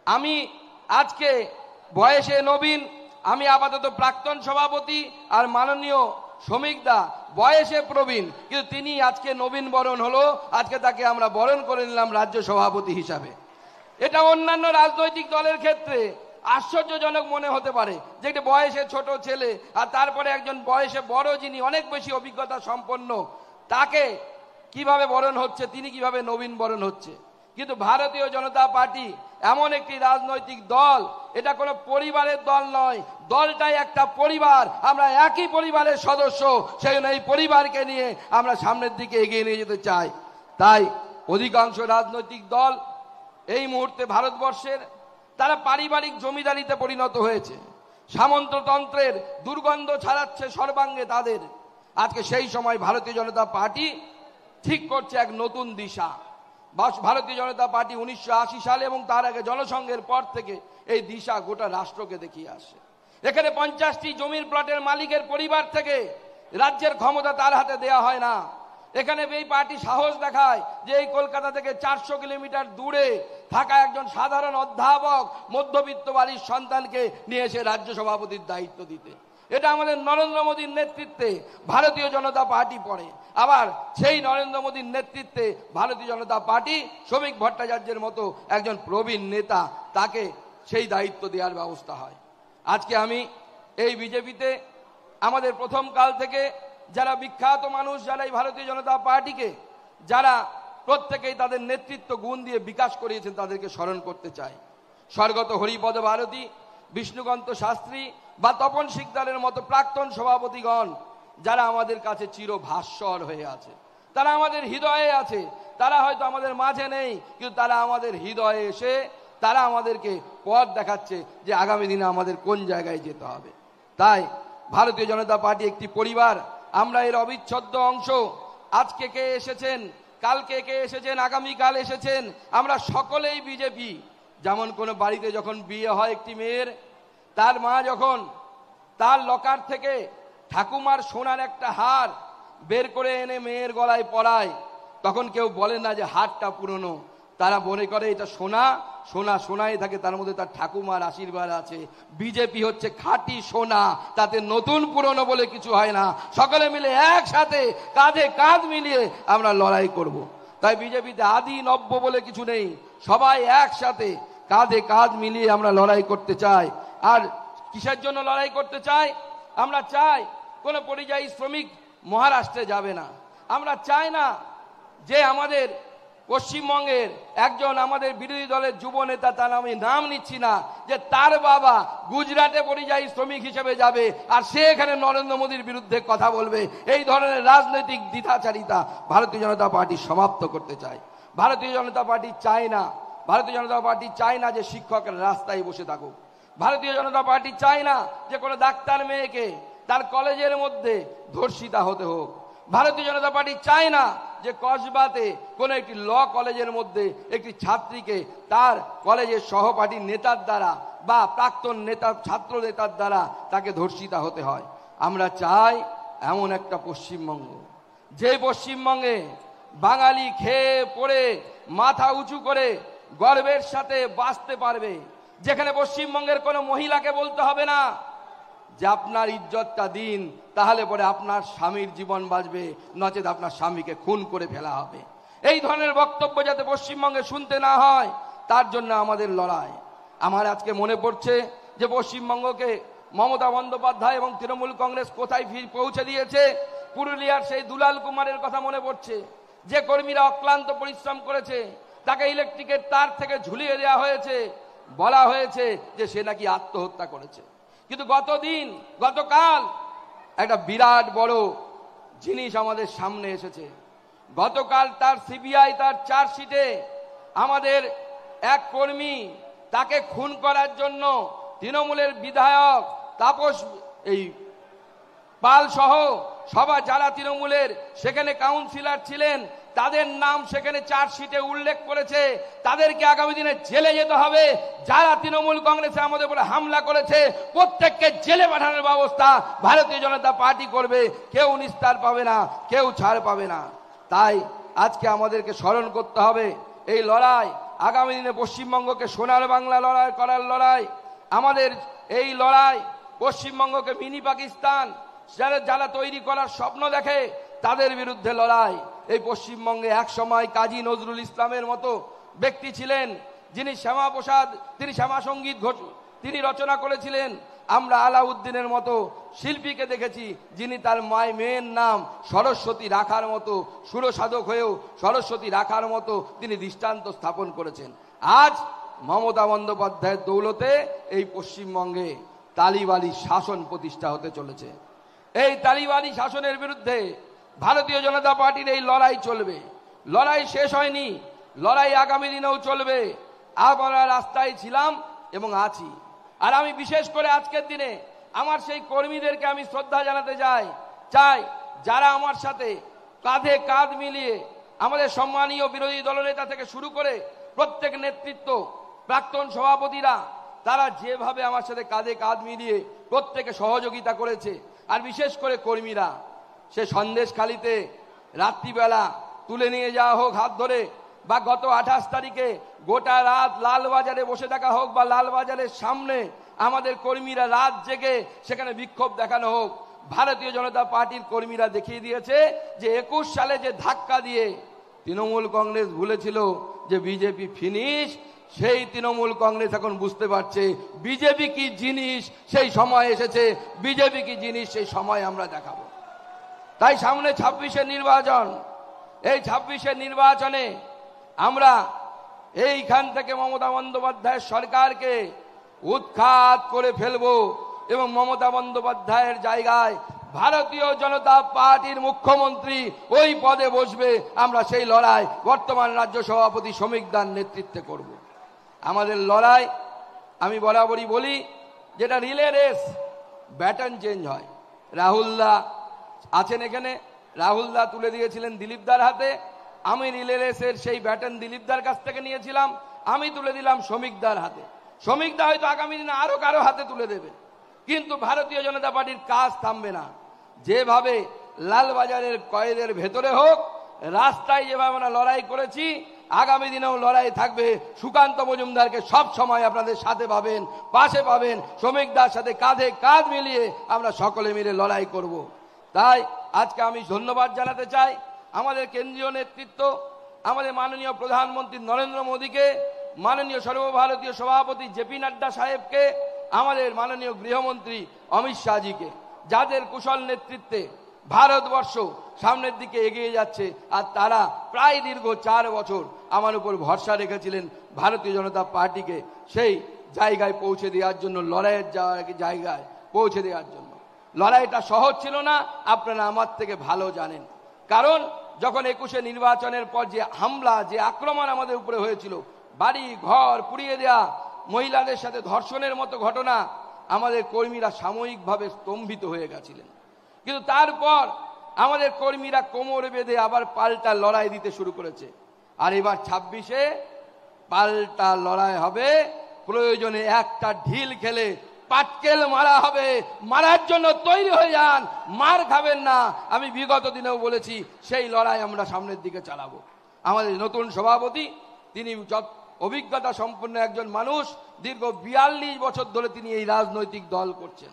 আমি আজকে বয়সে নবীন, আমি আপাতত প্রাক্তন সভাপতি, আর মাননীয় শ্রমিক দা বয়সে প্রবীণ, কিন্তু তিনি আজকে নবীন বরণ হলো, আজকে তাকে আমরা বরণ করে নিলাম রাজ্য সভাপতি হিসাবে। এটা অন্যান্য রাজনৈতিক দলের ক্ষেত্রে আশ্চর্যজনক মনে হতে পারে যে একটা বয়সে ছোট ছেলে আর তারপরে একজন বয়সে বড় যিনি অনেক বেশি অভিজ্ঞতা সম্পন্ন তাকে কিভাবে বরণ হচ্ছে, তিনি কিভাবে নবীন বরণ হচ্ছে। কিন্তু ভারতীয় জনতা পার্টি এমন একটি রাজনৈতিক দল, এটা কোনো পরিবারের দল নয়, দলটাই একটা পরিবার, আমরা একই পরিবারের সদস্য, সেই জন্য এই পরিবারকে নিয়ে আমরা সামনের দিকে এগিয়ে নিয়ে যেতে চাই। তাই অধিকাংশ রাজনৈতিক দল এই মুহূর্তে ভারতবর্ষের তারা পারিবারিক জমিদারিতে পরিণত হয়েছে, সামন্ততন্ত্রের দুর্গন্ধ ছড়াচ্ছে সর্বাঙ্গে তাদের। আজকে সেই সময় ভারতীয় জনতা পার্টি ঠিক করছে এক নতুন দিশা। ভারতীয় জনতা পার্টি 1980 সালে এবং তার আগে জনসংঘের পর থেকে এই দিশা গোটা রাষ্ট্রকে দেখিয়ে আসে। এখানে 50টি জমির প্লটের মালিকের পরিবার থেকে রাজ্যের ক্ষমতা তার হাতে দেয়া হয় না। এখানে এই পার্টি সাহস দেখায় যে এই কলকাতা থেকে 400 কিলোমিটার দূরে থাকা একজন সাধারণ অধ্যাপক মধ্যবিত্ত বাড়ির সন্তানকে নিয়ে এসে রাজ্য সভাপতির দায়িত্ব দিতে। এটা আমাদের নরেন্দ্র মোদীর নেতৃত্বে ভারতীয় জনতা পার্টি পড়ে। আবার সেই নরেন্দ্র মোদীর নেতৃত্বে ভারতীয় জনতা পার্টি শ্রমিক ভট্টাচার্যের মতো একজন প্রবীণ নেতা, তাকে সেই দায়িত্ব দেওয়ার ব্যবস্থা হয়। আজকে আমি এই বিজেপিতে আমাদের প্রথম কাল থেকে যারা বিখ্যাত মানুষ, যারা এই ভারতীয় জনতা পার্টিকে যারা প্রত্যেকেই তাদের নেতৃত্ব গুণ দিয়ে বিকাশ করিয়েছেন, তাদেরকে স্মরণ করতে চাই। স্বর্গত হরিপদ ভারতী, বিষ্ণুকান্ত শাস্ত্রী বা তপন শিকদারের মতো প্রাক্তন সভাপতিগণ যারা আমাদের কাছে চিরভাস্বর হয়ে আছে, তারা আমাদের হৃদয়ে আছে। তারা হয়তো আমাদের মাঝে নেই, কিন্তু তারা আমাদের হৃদয়ে এসে তারা আমাদেরকে পথ দেখাচ্ছে যে আগামী দিনে আমাদের কোন জায়গায় যেতে হবে। তাই ভারতীয় জনতা পার্টি একটি পরিবার, আমরা এর অবিচ্ছেদ্য অংশ। আজকে কে এসেছেন, কালকে কে এসেছেন, আগামীকাল এসেছেন, আমরা সকলেই বিজেপি। যেমন কোনো বাড়িতে যখন বিয়ে হয় একটি মেয়ের, তার মা যখন তার লকার থেকে ঠাকুমার সোনার একটা হার বের করে এনে মেয়ের গলায় পরায়, তখন কেউ বলে না যে হারটা পুরনো, তারা মনে করে এটা সোনা, সোনা সোনাই থাকে, তার মধ্যে তার ঠাকুমার আশীর্বাদ আছে। বিজেপি হচ্ছে খাঁটি সোনা, তাতে নতুন পুরনো বলে কিছু হয় না। সকলে মিলে একসাথে কাঁধে কাঁধ মিলিয়ে আমরা লড়াই করব। তাই বিজেপিতে আদি নব্য বলে কিছু নেই, সবাই একসাথে কাঁধে কাঁধ মিলিয়ে আমরা লড়াই করতে চাই। আর কিসের জন্য লড়াই করতে চাই? আমরা চাই কোনো পরিযায়ী শ্রমিক মহারাষ্ট্রে যাবে না। আমরা চাই না যে আমাদের পশ্চিমবঙ্গের একজন আমাদের বিরোধী দলের যুব নেতা, তার আমি নাম নিচ্ছি না, যে তার বাবা গুজরাটে পরিযায়ী শ্রমিক হিসেবে যাবে আর সে এখানে নরেন্দ্র মোদীর বিরুদ্ধে কথা বলবে। এই ধরনের রাজনৈতিক দ্বিধাচারিতা ভারতীয় জনতা পার্টি সমাপ্ত করতে চায়। ভারতীয় জনতা পার্টি চায় না, ভারতীয় জনতা পার্টি চায় না যে শিক্ষকরা রাস্তায় বসে থাকুক। ভারতীয় জনতা পার্টি চায় না যে কোনো ডাক্তার মেয়েকে তার কলেজের মধ্যে ধর্ষিতা হতে হোক। ভারতীয় জনতা পার্টি চায় না যে কসবাতে কোনো একটি ল কলেজের মধ্যে একটি ছাত্রীকে তার কলেজের সহপাঠী নেতার দ্বারা বা প্রাক্তন নেতা ছাত্র নেতার দ্বারা তাকে ধর্ষিতা হতে হয়। আমরা চাই এমন একটা পশ্চিমবঙ্গ, যে পশ্চিমবঙ্গে বাঙালি খেয়ে পড়ে মাথা উঁচু করে গর্বের সাথে বাঁচতে পারবে, যেখানে পশ্চিমবঙ্গের কোনো মহিলাকে বলতে হবে না যে আপনার ইজ্জতটা দিন, তাহলে পরে আপনার স্বামীর জীবন বাঁচবে, নচেত আপনার স্বামীকে খুন করে ফেলা হবে। এই ধরনের বক্তব্য যাতে পশ্চিমবঙ্গে শুনতে না হয়, তার জন্য আমাদের লড়াই। আমার আজকে মনে পড়ছে যে পশ্চিমবঙ্গকে মমতা বন্দ্যোপাধ্যায় এবং তৃণমূল কংগ্রেস কোথায় পৌঁছে দিয়েছে। পুরুলিয়ার সেই দুলাল কুমারের কথা মনে পড়ছে, যে কর্মীরা অক্লান্ত পরিশ্রম করেছে, তাকে ইলেকট্রিকের তার থেকে ঝুলিয়ে দেওয়া হয়েছে, বলা হয়েছে যে সে নাকি আত্মহত্যা করেছে। কিন্তু গতকাল একটা বিরাট বড় জিনিস আমাদের সামনে এসেছে। গতকাল তার সিবিআই তার চার্জশিটে আমাদের এক কর্মী, তাকে খুন করার জন্য তৃণমূলের বিধায়ক তাপস পাল সহ সবাই যারা তৃণমূলের সেখানে কাউন্সিলর ছিলেন, তাদের নাম সেখানে চার্জশিটে উল্লেখ করেছে। তাদেরকে আগামী দিনে জেলে যেতে হবে। যারা তৃণমূল কংগ্রেসে আমাদের উপরে হামলা করেছে প্রত্যেককে জেলে পাঠানোর ব্যবস্থা ভারতীয় জনতা পার্টি করবে। কেউ নিস্তার পাবে না, কেউ ছাড় পাবে না। তাই আজকে আমাদেরকে স্মরণ করতে হবে এই লড়াই আগামী দিনে পশ্চিমবঙ্গকে সোনার বাংলা লড়াই করার লড়াই। আমাদের এই লড়াই পশ্চিমবঙ্গকে মিনি পাকিস্তান যারা তৈরি করার স্বপ্ন দেখে তাদের বিরুদ্ধে লড়াই। এই পশ্চিমবঙ্গে এক সময় কাজী নজরুল ইসলামের মতো ব্যক্তি ছিলেন, যিনি শ্যামাপ্রসাদ, তিনি শ্যামা সঙ্গীত তিনি রচনা করেছিলেন। আমরা আলাউদ্দিনের মতো শিল্পীকে দেখেছি, যিনি তার মেয়ের নাম সরস্বতী রাখার মতো, সুরসাধক হয়েও সরস্বতী রাখার মতো তিনি দৃষ্টান্ত স্থাপন করেছেন। আজ মমতা বন্দ্যোপাধ্যায়ের দৌলতে এই পশ্চিমবঙ্গে তালিবানি শাসন প্রতিষ্ঠা হতে চলেছে। এই তালিবানি শাসনের বিরুদ্ধে ভারতীয় জনতা পার্টির এই লড়াই চলবে। লড়াই শেষ হয়নি, লড়াই আগামী দিনেও চলবে। আমরা রাস্তায় ছিলাম এবং আছি। আর আমি বিশেষ করে আজকের দিনে আমার সেই কর্মীদেরকে আমি শ্রদ্ধা জানাতে চাই যারা আমার সাথে কাঁধে কাঁধ মিলিয়ে, আমাদের সম্মানীয় বিরোধী দলনেতা থেকে শুরু করে প্রত্যেক নেতৃত্ব, প্রাক্তন সভাপতিরা, তারা যেভাবে আমার সাথে কাঁধে কাঁধ মিলিয়ে প্রত্যেকে সহযোগিতা করেছে। আর বিশেষ করে কর্মীরা, সে সন্দেশখালিতে রাত্রিবেলা তুলে নিয়ে যাওয়া হোক হাত ধরে, বা গত 28 তারিখে গোটা রাত লালবাজারে বসে থাকা হোক, বা লালবাজারের সামনে আমাদের কর্মীরা রাত জেগে সেখানে বিক্ষোভ দেখানো হোক, ভারতীয় জনতা পার্টির কর্মীরা দেখিয়ে দিয়েছে যে 21 সালে যে ধাক্কা দিয়ে তৃণমূল কংগ্রেস ভুলেছিল যে বিজেপি ফিনিশ, সেই তৃণমূল কংগ্রেস এখন বুঝতে পারছে বিজেপি কি জিনিস, সেই সময় এসেছে। বিজেপি কি জিনিস সেই সময় আমরা দেখাবো। তাই সামনে 26-এর নির্বাচন। এই 26-এর নির্বাচনে আমরা এইখান থেকে মমতা বন্দ্যোপাধ্যায়ের সরকারকে উৎখাত করে ফেলবো এবং মমতা বন্দ্যোপাধ্যায়ের জায়গায় ভারতীয় জনতা পার্টির মুখ্যমন্ত্রী ওই পদে বসবে। আমরা সেই লড়াই বর্তমান রাজ্য সভাপতি শ্রমিক দার নেতৃত্বে করব। আমাদের লড়াই, আমি বরাবরই বলি, যেটা রিলে রেস, ব্যাটন চেঞ্জ হয়। রাহুলদা আছেন এখানে, রাহুলদা তুলে দিয়েছিলেন দিলীপদার হাতে। আমি রিলে রেসের সেই ব্যাটন দিলীপদার কাছ থেকে নিয়েছিলাম, আমি তুলে দিলাম শ্রমিকদার হাতে। শ্রমিকদা হয়তো আগামী দিনে আরো কারো হাতে তুলে দেবে, কিন্তু ভারতীয় জনতা পার্টির কাজ থামবে না। যেভাবে লালবাজারের কয়েদের ভেতরে হোক, রাস্তায় যেভাবে আমরা লড়াই করেছি, আগামী দিনেও লড়াই থাকবে। সুকান্ত মজুমদারকে সব সময় আপনাদের সাথে পাবেন, পাশে পাবেন। শ্রমিকদার সাথে কাঁধে কাঁধ মিলিয়ে আমরা সকলে মিলে লড়াই করব। তাই আজকে আমি ধন্যবাদ জানাতে চাই আমাদের কেন্দ্রীয় নেতৃত্ব, আমাদের মাননীয় প্রধানমন্ত্রী নরেন্দ্র মোদীকে, মাননীয় সর্বভারতীয় সভাপতি জেপি নাড্ডা সাহেবকে, আমাদের মাননীয় গৃহমন্ত্রী অমিত শাহজিকে, যাদের কুশল নেতৃত্বে ভারতবর্ষ সামনের দিকে এগিয়ে যাচ্ছে। আর তারা প্রায় দীর্ঘ 4 বছর আমার উপর ভরসা রেখেছিলেন ভারতীয় জনতা পার্টিকে সেই জায়গায় পৌঁছে দেওয়ার জন্য, লড়াইয়ের জায়গায় পৌঁছে দেওয়ার জন্য। লড়াইটা সহজ ছিল না, আপনারা আমার থেকে ভালো জানেন। কারণ যখন 21-এ নির্বাচনের পর যে হামলা, যে আক্রমণ আমাদের উপরে হয়েছিল, বাড়ি ঘর পুড়িয়ে দেয়া, মহিলাদের সাথে ধর্ষণের মতো ঘটনা, আমাদের কর্মীরা সাময়িকভাবে স্তম্ভিত হয়ে গেছিলেন। কিন্তু তারপর আমাদের কর্মীরা কোমর বেঁধে আবার পাল্টা লড়াই দিতে শুরু করেছে। আর এবার 26-এ পাল্টা লড়াই হবে। প্রয়োজনে একটা ঢিল খেলে পাটকেল মারা হবে। মারার জন্য তৈরি হয়ে যান, মার খাবেন না। আমি বিগত দিনেও বলেছি, সেই লড়াই আমরা সামনের দিকে চালাবো। আমাদের নতুন সভাপতি, তিনি অভিজ্ঞতা সম্পন্ন একজন মানুষ, দীর্ঘ 42 বছর ধরে তিনি এই রাজনৈতিক দল করছেন।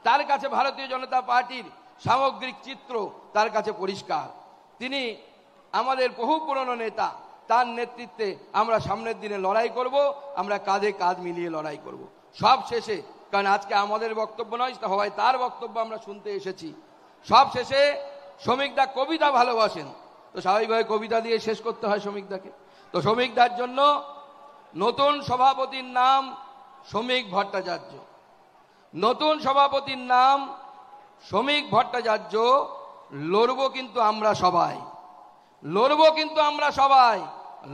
তার কাছে ভারতীয় জনতা পার্টির সামগ্রিক চিত্র তার কাছে পরিষ্কার। তিনি আমাদের বহু পুরনো নেতা, তার নেতৃত্বে আমরা সামনের দিনে লড়াই করব। আমরা কাঁধে কাঁধ মিলিয়ে লড়াই করব। সব শেষে, কারণ আজকে আমাদের বক্তব্য নয়, হয় তার বক্তব্য আমরা শুনতে এসেছি, সব শেষে শ্রমিকদা কবিতা ভালোবাসেন, তো স্বাভাবিকভাবে কবিতা দিয়ে শেষ করতে হয় শ্রমিকদাকে। তো শ্রমিকদার জন্য নতুন সভাপতির নাম শ্রমিক ভট্টাচার্য। নতুন সভাপতির নাম শ্রমিক ভট্টাচার্য। লড়বো কিন্তু আমরা সবাই, লড়বো কিন্তু আমরা সবাই,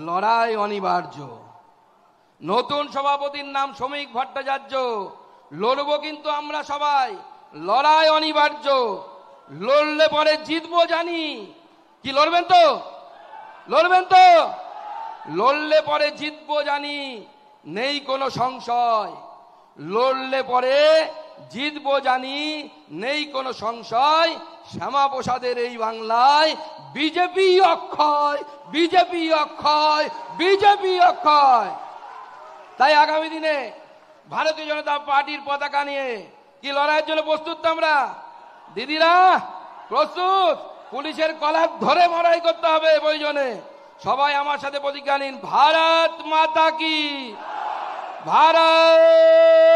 লড়াই অনিবার্য। নতুন সভাপতির নাম শ্রমিক ভট্টাচার্য। লড়বো কিন্তু আমরা সবাই, লড়াই অনিবার্য। লড়লে পরে জিতবো জানি। কি লড়বেন তো? লড়বেন তো? লড়লে পরে জিতবো জানি, নেই কোনো সংশয়। লড়লে পরে জিতবো জানি, নেই কোনো সংশয়, শ্যামাপ্রসাদের এই বাংলায় বিজেপি অক্ষয়, বিজেপি অক্ষয়, বিজেপি অক্ষয়। তাই আগামী দিনে ভারতীয় জনতা পার্টির পতাকা নিয়ে কি লড়াইয়ের জন্য প্রস্তুত তো আমরা? দিদিরা প্রস্তুত? পুলিশের কলার ধরে লড়াই করতে হবে প্রয়োজনে। সবাই আমার সাথে প্রতিজ্ঞা নিন, ভারত মাতা কি, ভারত।